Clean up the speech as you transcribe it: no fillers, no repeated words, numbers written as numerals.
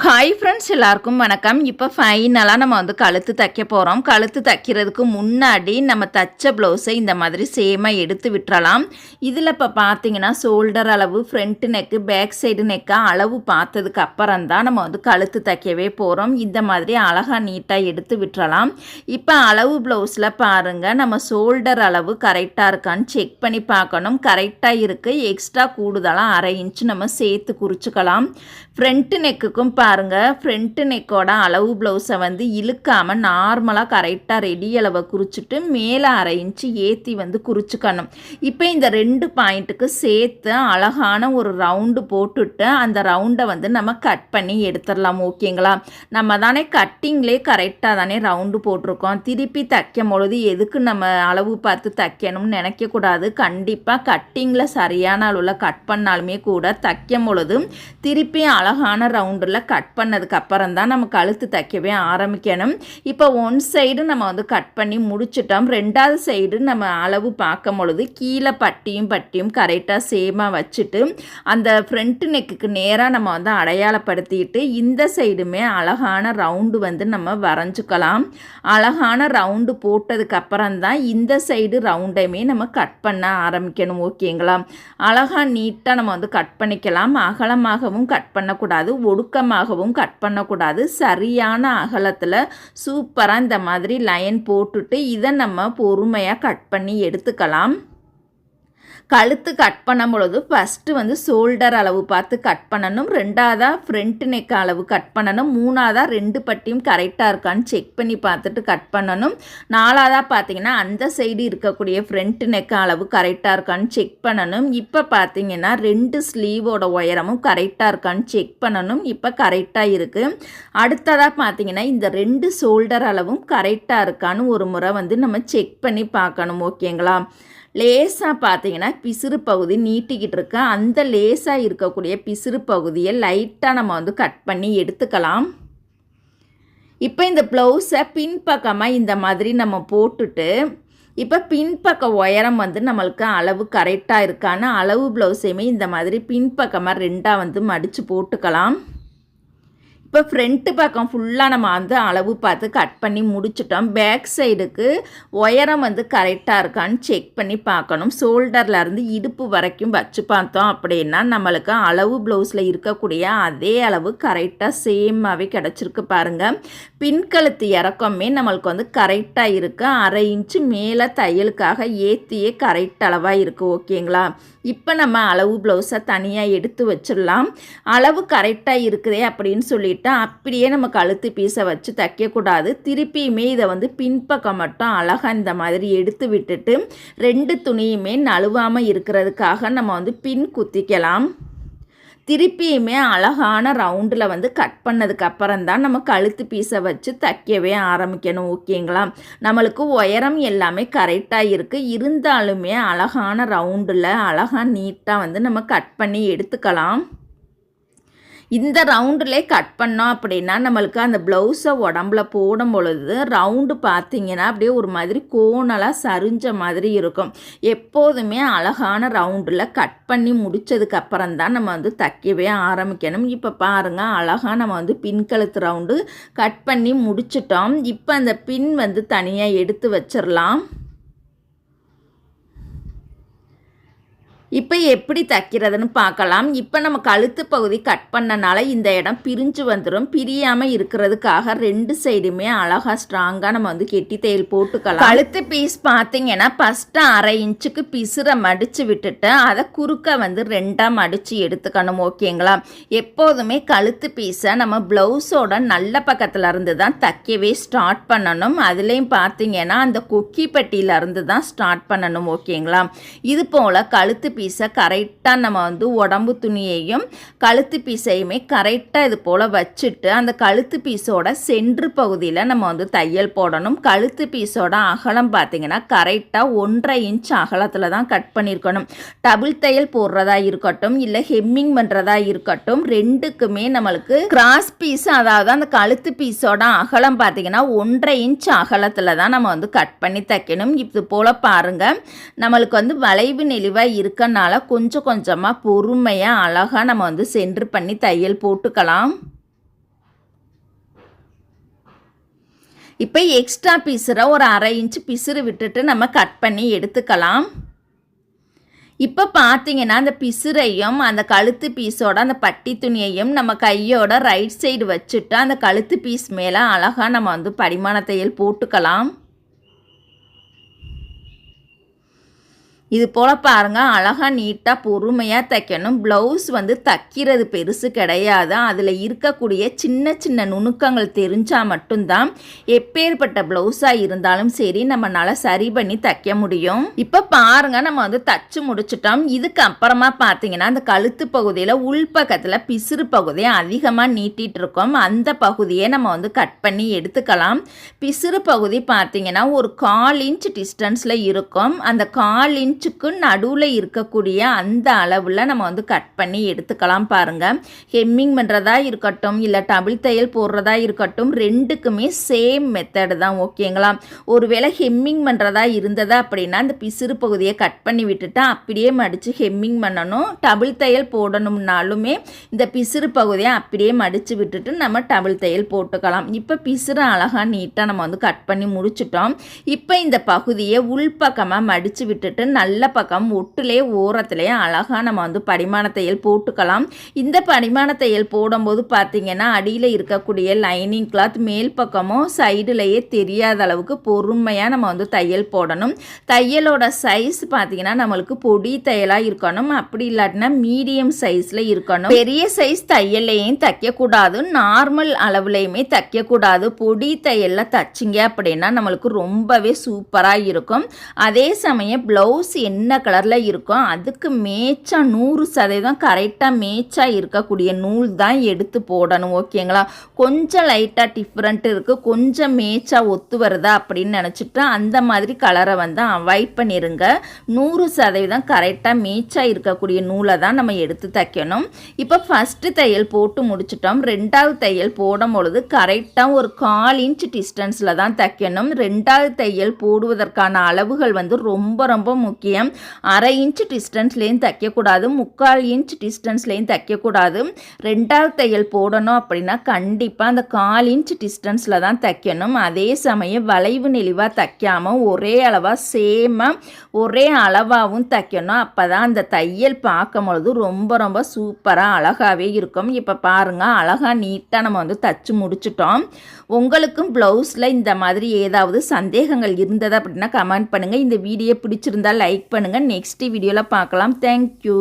Hi friends, எல்லாருக்கும் வணக்கம். இப்போ ஃபைனலாக நம்ம வந்து கழுத்து தைக்க போகிறோம். கழுத்து தைக்கிறதுக்கு முன்னாடி நம்ம தைச்ச ப்ளவுஸை இந்த மாதிரி சேமாக எடுத்து விட்டுறலாம். இதில் இப்போ பார்த்தீங்கன்னா ஷோல்டர் அளவு, ஃப்ரண்ட் நெக்கு, பேக் சைடு நெக்காக அளவு பார்த்ததுக்கு அப்புறம் தான் நம்ம வந்து கழுத்து தைக்கவே போகிறோம். இந்த மாதிரி அழகாக நீட்டாக எடுத்து விட்டுறலாம். இப்போ அளவு ப்ளவுஸில் பாருங்கள், நம்ம ஷோல்டர் அளவு கரெக்டாக இருக்கான்னு செக் பண்ணி பார்க்கணும். கரெக்டாக இருக்குது. எக்ஸ்ட்ரா கூடுதலாக 1/2 இன்ச்சு நம்ம சேர்த்து குறிச்சிக்கலாம். ஃப்ரண்ட் நெக்குக்கும் பாருங்கள், ஃப்ரண்ட் நெக்கோட அளவு ப்ளவுஸை வந்து இழுக்காமல் நார்மலாக கரெக்டாக ரெடி அளவை குறிச்சிட்டு மேலே 1/2 இன்ச்சு ஏற்றி வந்து குறிச்சிக்கணும். இப்போ இந்த 2 பாயிண்ட்டுக்கு சேர்த்து அழகான ஒரு ரவுண்டு போட்டுட்டு அந்த ரவுண்டை வந்து நம்ம கட் பண்ணி எடுத்துடலாம். ஓகேங்களா? நம்ம தானே கட்டிங்லேயே கரெக்டாக தானே ரவுண்டு போட்டிருக்கோம். திருப்பி தைக்கும் பொழுது எதுக்கு நம்ம அளவு பார்த்து தைக்கணும்னு நினைக்கக்கூடாது. கண்டிப்பாக கட்டிங்கில் சரியான அளவில் கட் பண்ணாலுமே கூட தைக்கும் பொழுது திருப்பி அழகான ரவுண்டில் கட் பண்ணதுக்கு அப்புறம் தான் நம்ம கழுத்து தைக்கவே ஆரம்பிக்கணும். இப்போ 1 சைடு நம்ம வந்து கட் பண்ணி முடிச்சிட்டோம். 2வது சைடு நம்ம அளவு பார்க்கும் பொழுது கீழே பட்டியும் கரெக்டாக சேமாக வச்சுட்டு அந்த ஃப்ரண்ட் நெக்குக்கு நேராக நம்ம வந்து அடையாளப்படுத்திட்டு இந்த சைடுமே அழகான ரவுண்டு வந்து நம்ம வரைஞ்சிக்கலாம். அழகான ரவுண்டு போட்டதுக்கு அப்புறம் தான் இந்த சைடு ரவுண்டையுமே நம்ம கட் பண்ண ஆரம்பிக்கணும். ஓகேங்களா? அழகாக நீட்டாக நம்ம வந்து கட் பண்ணிக்கலாம். அகலமாகவும் கட் பண்ணக்கூடாது, ஒடுக்கமாகவும் கட் பண்ணக்கூடாது. சரியான அகலத்தில் சூப்பராக இந்த மாதிரி லைன் போட்டுட்டு இதை நம்ம பொறுமையாக கட் பண்ணி எடுத்துக்கலாம். கழுத்து கட் பண்ணும் பொழுது ஃபஸ்ட்டு வந்து ஷோல்டர் அளவு பார்த்து கட் பண்ணணும். 2வதாக ஃப்ரண்ட் நெக் அளவு கட் பண்ணணும். 3வதாக 2 பட்டியும் கரெக்டாக இருக்கான்னு செக் பண்ணி பார்த்துட்டு கட் பண்ணணும். 4வதாக பார்த்தீங்கன்னா அந்த சைடு இருக்கக்கூடிய ஃப்ரண்ட் நெக் அளவு கரெக்டாக இருக்கான்னு செக் பண்ணணும். இப்போ பார்த்தீங்கன்னா 2 ஸ்லீவோட உயரமும் கரெக்டாக இருக்கான்னு செக் பண்ணணும். இப்போ கரெக்டாக இருக்குது. அடுத்ததாக பார்த்தீங்கன்னா இந்த 2 ஷோல்டர் அளவும் கரெக்டாக இருக்கான்னு ஒரு முறை வந்து நம்ம செக் பண்ணி பார்க்கணும். ஓகேங்களா? லேசாக பார்த்தீங்கன்னா பிசுறு பகுதி நீட்டிக்கிட்டு இருக்க அந்த லேசாக இருக்கக்கூடிய பிசுறு பகுதியை லைட்டாக நம்ம வந்து கட் பண்ணி எடுத்துக்கலாம். இப்போ இந்த ப்ளவுஸை பின்பக்கமாக இந்த மாதிரி நம்ம போட்டுட்டு இப்போ பின்பக்க உயரம் வந்து நம்மளுக்கு அளவு கரெக்டாக இருக்கான்னு அளவு ப்ளவுஸையுமே இந்த மாதிரி பின்பக்கமாக 2ஆக வந்து மடித்து போட்டுக்கலாம். இப்போ ஃப்ரண்ட்டு பக்கம் ஃபுல்லாக நம்ம வந்து அளவு பார்த்து கட் பண்ணி முடிச்சிட்டோம். பேக் சைடுக்கு உயரம் வந்து கரெக்டாக இருக்கான்னு செக் பண்ணி பார்க்கணும். ஷோல்டர்லேருந்து இடுப்பு வரைக்கும் வச்சு பார்த்தோம் அப்படின்னா நம்மளுக்கு அளவு ப்ளவுஸில் இருக்கக்கூடிய அதே அளவு கரெக்டாக சேமாகவே கிடச்சிருக்கு பாருங்கள். பின்கழுத்து இறக்கமே நம்மளுக்கு வந்து கரெக்டாக இருக்குது. 1/2 இன்ச்சு மேலே தையலுக்காக ஏற்றியே கரெக்ட் அளவாக இருக்குது. ஓகேங்களா? இப்போ நம்ம அளவு ப்ளவுஸை தனியாக எடுத்து வச்சிடலாம். அளவு கரெக்டாக இருக்குதே அப்படின்னு சொல்லிட்டு அப்படியே நம்ம கழுத்து பீஸை வச்சு தைக்கக்கூடாது. திருப்பியுமே இதை வந்து பின்பக்கம் மட்டும் அழகாக இந்த மாதிரி எடுத்து விட்டுட்டு 2 துணியுமே நழுவாமல் இருக்கிறதுக்காக நம்ம வந்து பின் குத்திக்கலாம். திருப்பியுமே அழகான ரவுண்டில் வந்து கட் பண்ணதுக்கு அப்புறம் தான் நம்ம கழுத்து பீஸை வச்சு தைக்கவே ஆரம்பிக்கணும். ஓகேங்களா? நம்மளுக்கு உயரம் எல்லாமே கரெக்டாக இருக்குது. இருந்தாலுமே அழகான ரவுண்டில் அழகாக நீட்டாக வந்து நம்ம கட் பண்ணி எடுத்துக்கலாம். இந்த ரவுண்டிலே கட் பண்ணோம் அப்படின்னா நம்மளுக்கு அந்த ப்ளவுஸை உடம்புல போடும் பொழுது ரவுண்டு பார்த்திங்கன்னா அப்படியே ஒரு மாதிரி கோணலாக சரிஞ்ச மாதிரி இருக்கும். எப்போதுமே அழகான ரவுண்டில் கட் பண்ணி முடித்ததுக்கப்புறம் தான் நம்ம வந்து தைக்கவே ஆரம்பிக்கணும். இப்போ பாருங்கள், அழகாக நம்ம வந்து பின்கழுத்து ரவுண்டு கட் பண்ணி முடிச்சிட்டோம். இப்போ அந்த பின் வந்து தனியாக எடுத்து வச்சிடலாம். இப்போ எப்படி தைக்கிறதுன்னு பார்க்கலாம். இப்போ நம்ம கழுத்து பகுதி கட் பண்ணனால இந்த இடம் பிரிஞ்சு வந்துடும். பிரியாமல் இருக்கிறதுக்காக 2 சைடுமே அழகாக ஸ்ட்ராங்காக நம்ம வந்து கெட்டி தையல் போட்டுக்கலாம். கழுத்து பீஸ் பார்த்தீங்கன்னா ஃபஸ்ட்டு 1/2 இன்ச்சுக்கு பிசுரை மடித்து விட்டுட்டு அதை குறுக்க வந்து 2ஆக மடித்து எடுத்துக்கணும். ஓகேங்களா? எப்போதுமே கழுத்து பீஸை நம்ம ப்ளவுஸோட நல்ல பக்கத்தில் இருந்து தான் தைக்கவே ஸ்டார்ட் பண்ணணும். அதுலேயும் பார்த்தீங்கன்னா அந்த கொக்கி பட்டியிலேருந்து தான் ஸ்டார்ட் பண்ணணும். ஓகேங்களா? இது போல் கழுத்து பீஸை கரெக்டாக நம்ம வந்து உடம்பு துணியையும் கழுத்து பீஸையுமே கரெக்டாக இது போல் வச்சுட்டு அந்த கழுத்து பீஸோட சென்ட்ரு பகுதியில் நம்ம வந்து தையல் போடணும். கழுத்து பீஸோட அகலம் பார்த்திங்கன்னா கரெக்டாக 1/2 இன்ச் அகலத்தில் தான் கட் பண்ணியிருக்கணும். டபுள் தையல் போடுறதா இருக்கட்டும் இல்லை ஹெம்மிங் பண்ணுறதா இருக்கட்டும், 2க்குமே நம்மளுக்கு கிராஸ் பீஸ், அதாவது அந்த கழுத்து பீஸோட அகலம் பார்த்திங்கன்னா 1/2 இன்ச் அகலத்தில் தான் நம்ம வந்து கட் பண்ணி தைக்கணும். இது போல் பாருங்கள், நம்மளுக்கு வந்து வளைவு நெளிவாக இருக்க அதனால கொஞ்சம் கொஞ்சமாக பொறுமையாக அழகாக நம்ம வந்து சென்டர் பண்ணி தையல் போட்டுக்கலாம். இப்போ எக்ஸ்ட்ரா பிசுரை ஒரு 1/2 இன்ச்சு பிசுறு விட்டுட்டு நம்ம கட் பண்ணி எடுத்துக்கலாம். இப்போ பார்த்தீங்கன்னா அந்த பிசுரையும் அந்த கழுத்து பீஸோட அந்த பட்டி துணியையும் நம்ம கையோட ரைட் சைடு வச்சுட்டு அந்த கழுத்து பீஸ் மேலே அழகாக நம்ம படிமான தையல் போட்டுக்கலாம். இது போல் பாருங்கள், அழகாக நீட்டாக பொறுமையாக தைக்கணும். ப்ளவுஸ் தைக்கிறது பெருசு கிடையாது. அதில் இருக்கக்கூடிய சின்ன சின்ன நுணுக்கங்கள் தெரிஞ்சால் மட்டும்தான் எப்பேற்பட்ட ப்ளவுஸாக இருந்தாலும் சரி நம்மளால் சரி பண்ணி தைக்க முடியும். இப்போ பாருங்கள், நம்ம தச்சு முடிச்சிட்டோம். இதுக்கு அப்புறமா பார்த்தீங்கன்னா அந்த கழுத்து பகுதியில் உள்பக்கத்தில் பிசுறு பகுதியை அதிகமாக நீட்டிகிட்டு இருக்கோம். அந்த பகுதியை நம்ம கட் பண்ணி எடுத்துக்கலாம். பிசுறு பகுதி பார்த்தீங்கன்னா ஒரு 1/4 இன்ச் டிஸ்டன்ஸில் இருக்கும். அந்த 1/4 இன்ச் நடுவில் இருக்கக்கூடிய அந்த அளவில் நம்ம கட் பண்ணி எடுத்துக்கலாம். பாருங்கள், ஹெம்மிங் பண்ணுறதா இருக்கட்டும் இல்லை டபுள் தையல் போடுறதா இருக்கட்டும், ரெண்டுக்குமே சேம் மெத்தடு தான். ஓகேங்களா? ஒருவேளை ஹெம்மிங் பண்ணுறதா இருந்ததா அப்படின்னா அந்த பிசுறு பகுதியை கட் பண்ணி விட்டுட்டு அப்படியே மடித்து ஹெம்மிங் பண்ணணும். டபுள் தையல் போடணும்னாலுமே இந்த பிசுறு பகுதியை அப்படியே மடித்து விட்டுட்டு நம்ம டபுள் தையல் போட்டுக்கலாம். இப்போ பிசுறு அழகாக நீட்டாக நம்ம கட் பண்ணி முடிச்சிட்டோம். இப்போ இந்த பகுதியை உள்பக்கமாக மடித்து விட்டுட்டு நல்ல பக்கம் ஒட்டுலே ஓரத்திலே அழகாக நம்ம படிமான தையல் போட்டுக்கலாம். இந்த படிமான தையல் போடும்போது பார்த்தீங்கன்னா அடியில் இருக்கக்கூடிய லைனிங் கிளாத் மேல் பக்கமும் சைடுலேயே தெரியாத அளவுக்கு பொறுமையாக நம்ம தையல் போடணும். தையலோட சைஸ் பார்த்தீங்கன்னா நம்மளுக்கு பொடி தையலாக இருக்கணும். அப்படி இல்லாட்டினா மீடியம் சைஸில் இருக்கணும். பெரிய சைஸ் தையல்லையும் தைக்கக்கூடாது, நார்மல் அளவுலையுமே தைக்கக்கூடாது. பொடி தையலில் தைச்சிங்க அப்படின்னா நம்மளுக்கு ரொம்பவே சூப்பராக இருக்கும். அதே சமயம் ப்ளவுஸ் என்ன கலரில் இருக்கும் அதுக்கு மேட்சாக 100% கரெக்டாக மேட்சாக இருக்கக்கூடிய நூல் தான் எடுத்து போடணும். ஓகேங்களா? கொஞ்சம் லைட்டாக டிஃப்ரெண்ட் இருக்குது, கொஞ்சம் மேட்சாக ஒத்து வருதா அப்படின்னு நினச்சிட்டு அந்த மாதிரி கலரை அவாய்ட் பண்ணிடுங்க. 100% கரெக்டாக மேட்சாக இருக்கக்கூடிய நூலை தான் நம்ம எடுத்து தைக்கணும். இப்போ ஃபஸ்ட்டு தையல் போட்டு முடிச்சிட்டோம். 2வது தையல் போடும் பொழுது கரெக்டாக ஒரு 1/4 இன்ச் டிஸ்டன்ஸில் தான் தைக்கணும். 2வது தையல் போடுவதற்கான அளவுகள் ரொம்ப ரொம்ப முக்கியம். 1/2 இன்ச் டிஸ்டன்ஸ்லேயும் தைக்கக்கூடாது, 3/4 இன்ச் டிஸ்டன்ஸ்லேயும் தைக்கக்கூடாது. 2வது தையல் போடணும் அப்படின்னா கண்டிப்பாக அந்த 1/4 இன்ச் டிஸ்டன்ஸில் தான் தைக்கணும். அதே சமயம் வளைவு நெளிவாக தைக்காமல் ஒரே அளவாக சேமாக ஒரே அளவாகவும் தைக்கணும். அப்போ தான் அந்த தையல் பார்க்கும் பொழுது ரொம்ப ரொம்ப சூப்பராக அழகாகவே இருக்கும். இப்போ பாருங்கள், அழகாக நீட்டாக நம்ம தச்சு முடிச்சிட்டோம். உங்களுக்கும் ப்ளவுஸில் இந்த மாதிரி ஏதாவது சந்தேகங்கள் இருந்தது அப்படின்னா கமெண்ட் பண்ணுங்கள். இந்த வீடியோ பிடிச்சிருந்தால் லைக் பண்ணுங்கள். நெக்ஸ்ட் வீடியோவில் பார்க்கலாம். தேங்க்யூ.